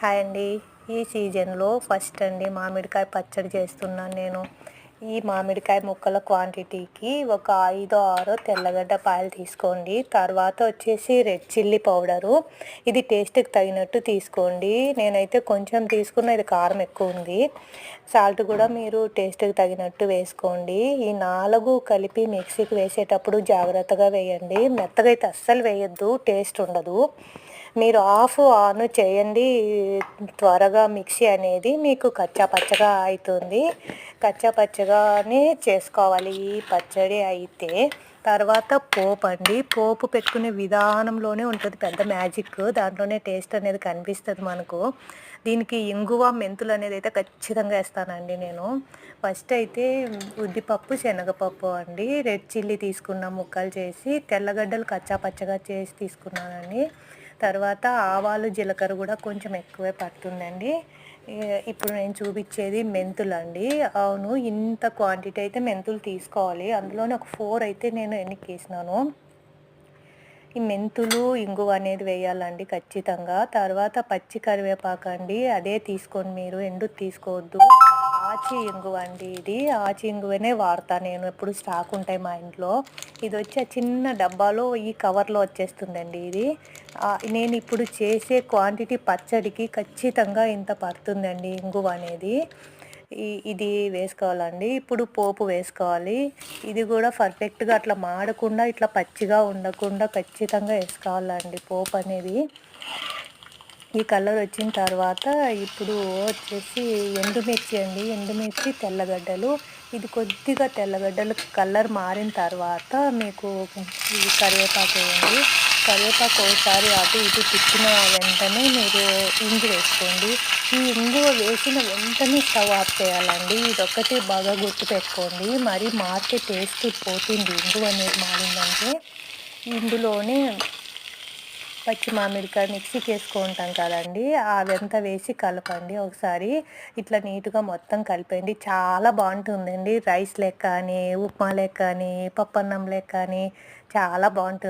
Hi అండి. ఈ సీజన్లో ఫస్ట్ అండి మామిడికాయ పచ్చడి చేస్తున్నాను నేను. ఈ మామిడికాయ ముక్కల క్వాంటిటీకి ఒక 5, 6 తెల్లగడ్డ పాయలు తీసుకోండి. తర్వాత వచ్చేసి రెడ్ చిల్లీ పౌడరు, ఇది టేస్ట్కి తగినట్టు తీసుకోండి. నేనైతే కొంచెం తీసుకున్న, ఇది కారం ఎక్కువ ఉంది. సాల్ట్ కూడా మీరు టేస్ట్కి తగినట్టు వేసుకోండి. ఈ 4 కలిపి మిక్సీకి వేసేటప్పుడు జాగ్రత్తగా వేయండి. మెత్తగా అయితే అస్సలు వేయొద్దు, టేస్ట్ ఉండదు. మీరు ఆఫ్ ఆన్ చేయండి, త్వరగా మిక్సీ అనేది మీకు కచ్చా పచ్చగా అవుతుంది. కచ్చా పచ్చగానే చేసుకోవాలి ఈ పచ్చడి అయితే. తర్వాత పోపు అండి, పోపు పెట్టుకునే విధానంలోనే ఉంటుంది పెద్ద మ్యాజిక్, దాంట్లోనే టేస్ట్ అనేది కనిపిస్తుంది మనకు. దీనికి ఇంగువ, మెంతులు అనేది అయితే ఖచ్చితంగా వేస్తానండి నేను. ఫస్ట్ అయితే ఉద్దిపప్పు, శనగపప్పు అండి, రెడ్ చిల్లీ తీసుకున్న ముక్కలు చేసి, తెల్లగడ్డలు కచ్చా పచ్చగా చేసి తీసుకున్నానండి. తర్వాత ఆవాలు, జీలకర్ర కూడా కొంచెం ఎక్కువే పడుతుందండి. ఇప్పుడు నేను చూపించేది మెంతులు అండి. అవును, ఇంత క్వాంటిటీ అయితే మెంతులు తీసుకోవాలి. అందులోనే ఒక 4 అయితే నేను ఎన్నికేసినాను. ఈ మెంతులు, ఇంగువ అనేది వేయాలండి ఖచ్చితంగా. తర్వాత పచ్చి కరివేపాకు అండి, అదే తీసుకోండి మీరు, ఎండు తీసుకోవద్దు. ఆచి ఇంగువ అండి, ఇది ఆచి ఇంగువనే వాడతా నేను, ఎప్పుడు స్టాక్ ఉంటాయి మా ఇంట్లో. ఇది వచ్చి ఆ చిన్న డబ్బాలో ఈ కవర్లో వచ్చేస్తుందండి ఇది. నేను ఇప్పుడు చేసే క్వాంటిటీ పచ్చడికి ఖచ్చితంగా ఇంత పడుతుందండి ఇంగువ అనేది. ఇది వేసుకోవాలండి. ఇప్పుడు పోపు వేసుకోవాలి. ఇది కూడా పర్ఫెక్ట్గా అట్లా మాడకుండా, ఇట్లా పచ్చిగా ఉండకుండా ఖచ్చితంగా వేసుకోవాలండి పోపు అనేది. ఈ కలర్ వచ్చిన తర్వాత ఇప్పుడు వచ్చేసి ఎండుమిర్చి అండి, ఎండుమిర్చి, తెల్లగడ్డలు. ఇది కొద్దిగా తెల్లగడ్డలు కలర్ మారిన తర్వాత మీకు ఇది కరివేపాకు వేయండి. కరివేపాకు ఒకసారి అటు ఇటు తిప్పిన వెంటనే మీరు ఇంగు వేసుకోండి. ఈ ఇంగు వేసిన వెంటనే స్టవ్ ఆఫ్ చేయాలండి. ఇదొక్కటి బాగా గుర్తుపెట్టుకోండి, మరి మారితే టేస్ట్ పోతుంది. ఇంగు అనేది మారిందంటే ఇందులోనే పచ్చి మామిడికాయ మిక్సీకి వేసుకుంటాం కదండి, అదంతా వేసి కలపండి ఒకసారి. ఇట్లా నీట్గా మొత్తం కలిపండి. చాలా బాగుంటుందండి. రైస్ లెక్క కానీ, ఉప్మా లెక్క కానీ, పప్పన్నం లెక్క కానీ చాలా బాగుంటుంది.